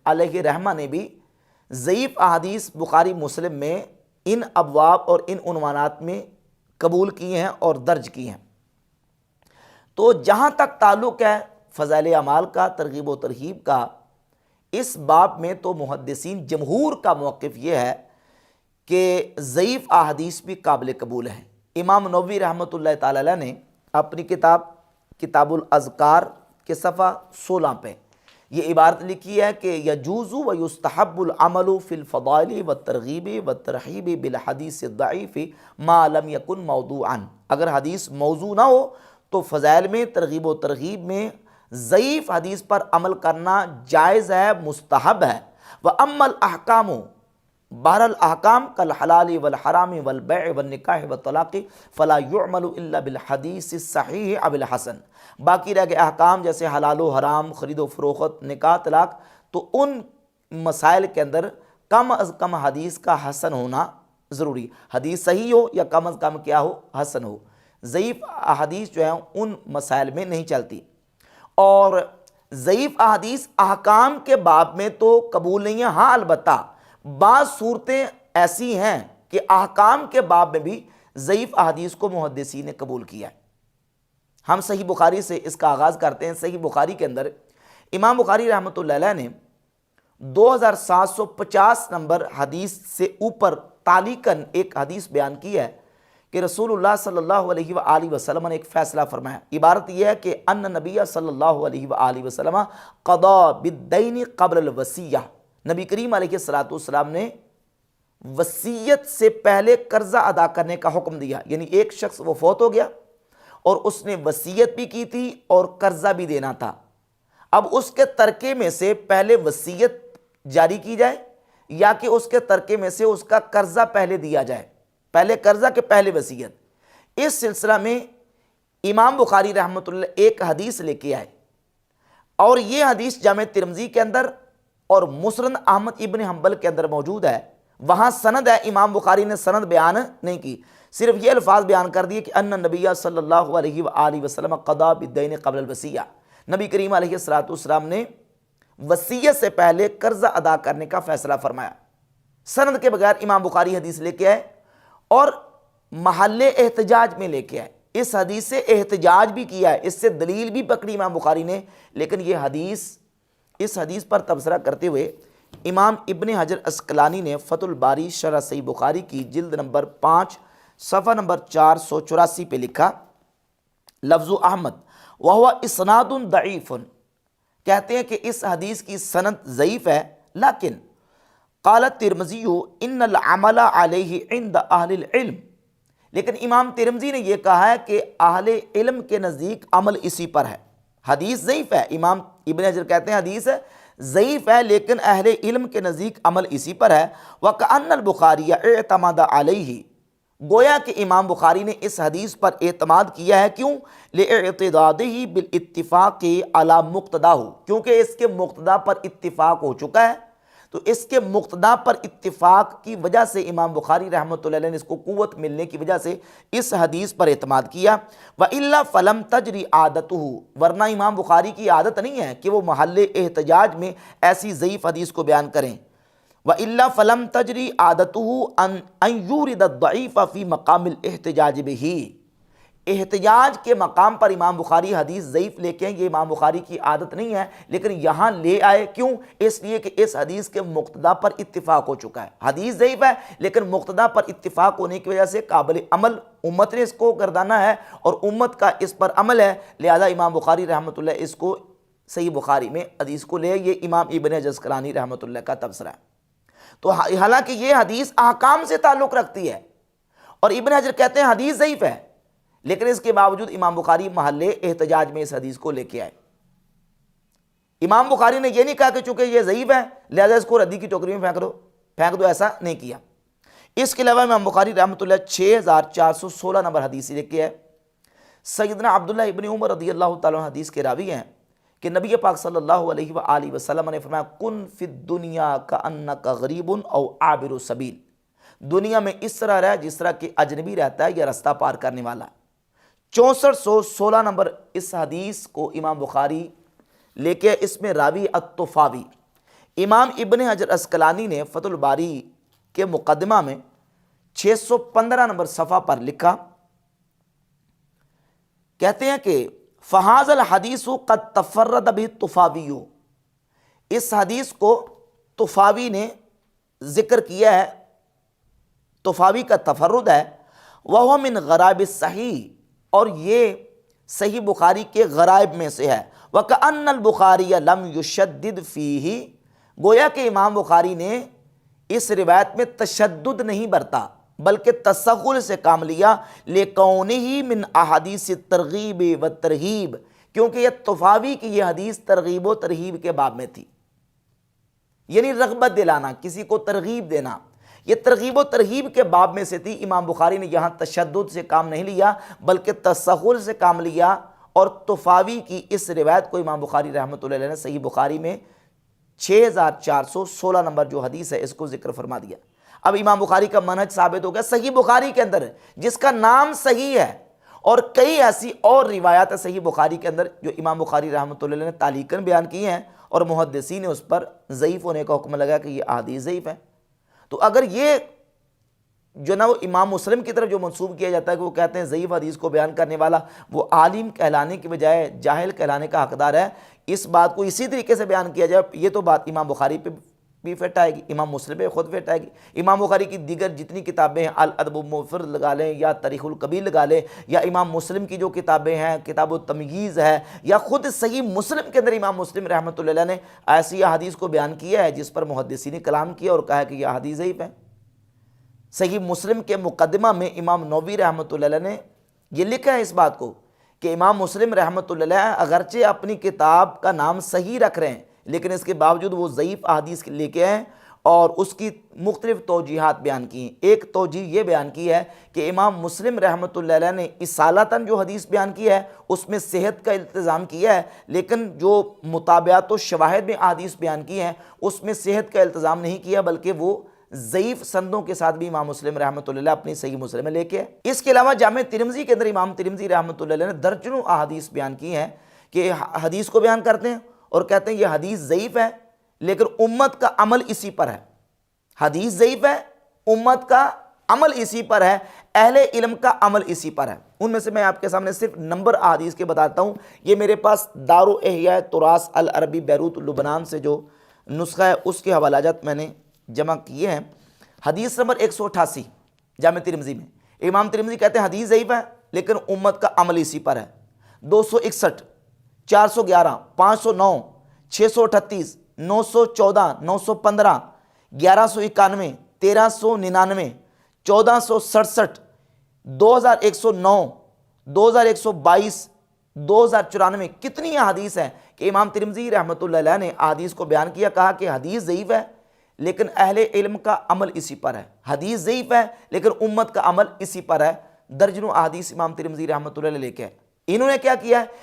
علیہ رحمہ نے بھی ضعیف احادیث بخاری مسلم میں ان ابواب اور ان عنوانات میں قبول کیے ہیں اور درج کی ہیں۔ تو جہاں تک تعلق ہے فضائل اعمال کا، ترغیب و ترہیب کا، اس باب میں تو محدثین جمہور کا موقف یہ ہے کہ ضعیف احادیث بھی قابل قبول ہیں۔ امام نووی رحمۃ اللہ تعالی علیہ نے اپنی کتاب الاذکار کے صفحہ 16 پہ یہ عبارت لکھی ہے کہ یجوز و یستحب العمل فی الفضائل والترغیب والترہیب بالحدیث الضعیف ما لم یکن موضوعا۔ اگر حدیث موضوع نہ ہو تو فضائل میں، ترغیب و ترغیب میں ضعیف حدیث پر عمل کرنا جائز ہے، مستحب ہے۔ وَأَمَّا الْأَحْكَامُ بہرحال احکام کالحلال والحرام والبیع والنکاح والطلاق فلا يعمل الا بالحدیث الصحیح او الحسن۔ باقی رہ گئے احکام جیسے حلال و حرام، خرید و فروخت، نکاح طلاق، تو ان مسائل کے اندر کم از کم حدیث کا حسن ہونا ضروری، حدیث صحیح ہو یا کم از کم کیا ہو، حسن ہو۔ ضعیف احادیث جو ہیں ان مسائل میں نہیں چلتی۔ اور ضعیف احادیث احکام کے باب میں تو قبول نہیں ہے، ہاں البتہ بعض صورتیں ایسی ہیں کہ احکام کے باب میں بھی ضعیف احادیث کو محدثین نے قبول کیا ہے۔ ہم صحیح بخاری سے اس کا آغاز کرتے ہیں۔ صحیح بخاری کے اندر امام بخاری رحمۃ اللہ علیہ نے 2750 نمبر حدیث سے اوپر تعلیقاً ایک حدیث بیان کی ہے کہ رسول اللہ صلی اللہ علیہ وآلہ وسلم نے ایک فیصلہ فرمایا۔ عبارت یہ ہے کہ ان نبی صلی اللہ علیہ وآلہ وسلم قضا بالدین قبل الوصیہ، نبی کریم علیہ السلام نے وصیت سے پہلے قرضہ ادا کرنے کا حکم دیا۔ یعنی ایک شخص وہ فوت ہو گیا اور اس نے وصیت بھی کی تھی اور قرضہ بھی دینا تھا۔ اب اس کے ترکے میں سے پہلے وصیت جاری کی جائے یا کہ اس کے ترکے میں سے اس کا قرضہ پہلے دیا جائے، پہلے قرضہ کے پہلے وصیت۔ اس سلسلہ میں امام بخاری رحمۃ اللہ ایک حدیث لے کے آئے، اور یہ حدیث جامع ترمذی کے اندر اور مسند احمد ابن حنبل کے اندر موجود ہے۔ وہاں سند ہے، امام بخاری نے سند بیان نہیں کی، صرف یہ الفاظ بیان کر دیے کہ ان نبی صلی اللہ علیہ وآلہ وسلم قضا بالدین قبل الوصیہ، نبی کریم علیہ السلام نے وصیت سے پہلے قرضہ ادا کرنے کا فیصلہ فرمایا۔ سند کے بغیر امام بخاری حدیث لے کے آئے اور محل احتجاج میں لے کے آئے، اس حدیث سے احتجاج بھی کیا ہے، اس سے دلیل بھی پکڑی امام بخاری نے۔ لیکن یہ اس حدیث پر تبصرہ کرتے ہوئے امام ابن حجر عسقلانی نے فتح الباری شرح صحیح بخاری کی جلد نمبر 5 صفحہ نمبر 484 پہ لکھا، لفظ احمد وہو اسناد ضعیف، کہتے ہیں کہ اس حدیث کی سند ضعیف ہے، لیکن قال الترمذی ان العمل علیہ عند اہل العلم، لیکن امام ترمذی نے یہ کہا ہے کہ اہل علم کے نزدیک عمل اسی پر ہے۔ حدیث ضعیف ہے، امام ابن حجر کہتے ہیں حدیث ضعیف ہے لیکن اہل علم کے نزدیک عمل اسی پر ہے۔ وَكَأَنَّ الْبُخَارِيَ اعْتَمَدَ عَلَيْهِ، گویا کہ امام بخاری نے اس حدیث پر اعتماد کیا ہے، کیوں؟ لِاعْتِدَادِهِ بِالْاتِّفَاقِ عَلَى مُقْتَدَاهُ، کیونکہ اس کے مقتدا پر اتفاق ہو چکا ہے، تو اس کے مقتدا پر اتفاق کی وجہ سے امام بخاری رحمۃ اللہ علیہ نے اس کو قوت ملنے کی وجہ سے اس حدیث پر اعتماد کیا۔ وَإِلَّا فَلَمْ تَجْرِ عَادَتُهُ، ورنہ امام بخاری کی عادت نہیں ہے کہ وہ محل احتجاج میں ایسی ضعیف حدیث کو بیان کریں۔ وَإِلَّا فَلَمْ تَجْرِ عَادَتُهُ أَنْ يُورِدَ الضَّعِيفَ فِي مَقَامِ الْاحْتِجَاجِ بِهِ، احتجاج کے مقام پر امام بخاری حدیث ضعیف لے کے، یہ امام بخاری کی عادت نہیں ہے لیکن یہاں لے آئے، کیوں؟ اس لیے کہ اس حدیث کے مقتدا پر اتفاق ہو چکا ہے۔ حدیث ضعیف ہے لیکن مقتدا پر اتفاق ہونے کی وجہ سے قابل عمل، امت نے اس کو گردانا ہے اور امت کا اس پر عمل ہے، لہذا امام بخاری رحمۃ اللہ اس کو صحیح بخاری میں حدیث کو لے۔ یہ امام ابن حجر عسقلانی رحمۃ اللہ کا تبصرہ ہے۔ تو حالانکہ یہ حدیث احکام سے تعلق رکھتی ہے اور ابن حجر کہتے ہیں حدیث ضعیف ہے، لیکن اس کے باوجود امام بخاری محل احتجاج میں اس حدیث کو لے کے آئے۔ امام بخاری نے یہ نہیں کہا کہ چونکہ یہ ضعیف ہے لہذا اس کو ردی کی ٹوکری میں پھینک دو، ایسا نہیں کیا۔ اس کے علاوہ امام بخاری رحمۃ اللہ 6416 نمبر حدیث لے کے آئے۔ سیدنا عبداللہ ابن عمر رضی اللہ تعالیٰ عنہ حدیث کے راوی ہیں کہ نبی پاک صلی اللہ علیہ وآلہ وسلم نے فرمایا، کن فی الدنیا کأنک غریب او عابر سبیل، دنیا میں اس طرح رہ جس طرح کہ اجنبی رہتا ہے یا رستہ پار کرنے والا۔ 6416 نمبر اس حدیث کو امام بخاری لے کے، اس میں راوی الطفاوی، امام ابن حجر اسقلانی نے فتح الباری کے مقدمہ میں 615 نمبر صفحہ پر لکھا، کہتے ہیں کہ فہذ الحدیث قد تفرد به الطفاوی، اس حدیث کو طفاوی نے ذکر کیا ہے، طفاوی کا تفرد ہے، وہ من غرائب الصحیح، اور یہ صحیح بخاری کے غرائب میں سے ہے، وَكَأَنَّ البخاری لم يشدد فیہ، گویا کہ امام بخاری نے اس روایت میں تشدد نہیں برتا بلکہ تسہل سے کام لیا، لِكَوْنِهِ من احادیث الترغیب والترہیب، کیونکہ یہ طفاوی کی یہ حدیث ترغیب و ترہیب کے باب میں تھی، یعنی رغبت دلانا، کسی کو ترغیب دینا، یہ ترغیب و ترہیب کے باب میں سے تھی۔ امام بخاری نے یہاں تشدد سے کام نہیں لیا بلکہ تسہل سے کام لیا، اور طفاوی کی اس روایت کو امام بخاری رحمۃ اللہ علیہ نے صحیح بخاری میں 6416 نمبر جو حدیث ہے اس کو ذکر فرما دیا۔ اب امام بخاری کا منہج ثابت ہو گیا، صحیح بخاری کے اندر جس کا نام صحیح ہے، اور کئی ایسی اور روایات ہیں صحیح بخاری کے اندر جو امام بخاری رحمۃ اللہ علیہ نے تعلیقاً بیان کی ہیں، اور محدثین نے اس پر ضعیف ہونے کا حکم لگا کہ یہ احادیث ضعیف ہیں۔ تو اگر یہ جو نا وہ امام مسلم کی طرف جو منسوب کیا جاتا ہے کہ وہ کہتے ہیں ضعیف حدیث کو بیان کرنے والا وہ عالم کہلانے کی بجائے جاہل کہلانے کا حقدار ہے، اس بات کو اسی طریقے سے بیان کیا جائے، یہ تو بات امام بخاری پہ بھی فٹ آئے گی، امام مسلم پہ خود فٹ آئے گی۔ امام بخاری کی دیگر جتنی کتابیں ہیں، الادب المفرد لگا لیں یا تاریخ الکبیر لگا لیں، یا امام مسلم کی جو کتابیں ہیں کتاب التمییز ہے، یا خود صحیح مسلم کے اندر امام مسلم رحمۃ اللہ علیہ نے ایسی احادیث کو بیان کیا ہے جس پر محدثین نے کلام کیا اور کہا ہے کہ یہ احادیث ضعیف ہیں۔ صحیح مسلم کے مقدمہ میں امام نووی رحمۃ اللہ علیہ نے یہ لکھا ہے اس بات کو کہ امام مسلم رحمۃ اللہ علیہ اگرچہ اپنی کتاب کا نام صحیح رکھ رہے ہیں لیکن اس کے باوجود وہ ضعیف احادیث لے کے ہیں اور اس کی مختلف توجیحات بیان کی ہیں۔ ایک توجیح یہ بیان کی ہے کہ امام مسلم رحمۃ اللہ علیہ نے اصالتاً جو حدیث بیان کی ہے اس میں صحت کا التزام کیا ہے، لیکن جو مطابعات و شواہد میں احادیث بیان کی ہیں اس میں صحت کا التزام نہیں کیا، بلکہ وہ ضعیف سندوں کے ساتھ بھی امام مسلم رحمۃ اللہ علیہ اپنی صحیح مسلم میں لے کے ہے۔ اس کے علاوہ جامع ترمذی کے اندر امام ترمذی رحمۃ اللہ علیہ نے درجنوں احادیث بیان کی ہیں کہ حدیث کو بیان کرتے ہیں اور کہتے ہیں یہ حدیث ضعیف ہے لیکن امت کا عمل اسی پر ہے۔ حدیث ضعیف ہے، امت کا عمل اسی پر ہے، اہل علم کا عمل اسی پر ہے۔ ان میں سے میں آپ کے سامنے صرف نمبر احادیث کے بتاتا ہوں، یہ میرے پاس دار و احیاء تراث العربی بیروت لبنان سے جو نسخہ ہے اس کے حوالہ جات میں نے جمع کیے ہیں۔ حدیث نمبر 188 جامع ترمذی میں امام ترمذی کہتے ہیں حدیث ضعیف ہے لیکن امت کا عمل اسی پر ہے۔ 261 411 509 638 914 915 1191 1399 1467 2109 2122 2094 کتنی احادیث ہیں کہ امام ترمذی رحمۃ اللہ علیہ نے احادیث کو بیان کیا، کہا کہ حدیث ضعیف ہے لیکن اہل علم کا عمل اسی پر ہے، حدیث ضعیف ہے لیکن امت کا عمل اسی پر ہے۔ درجنوں احادیث امام ترمذی رحمۃ اللہ علیہ لے کے انہوں نے کیا کیا ہے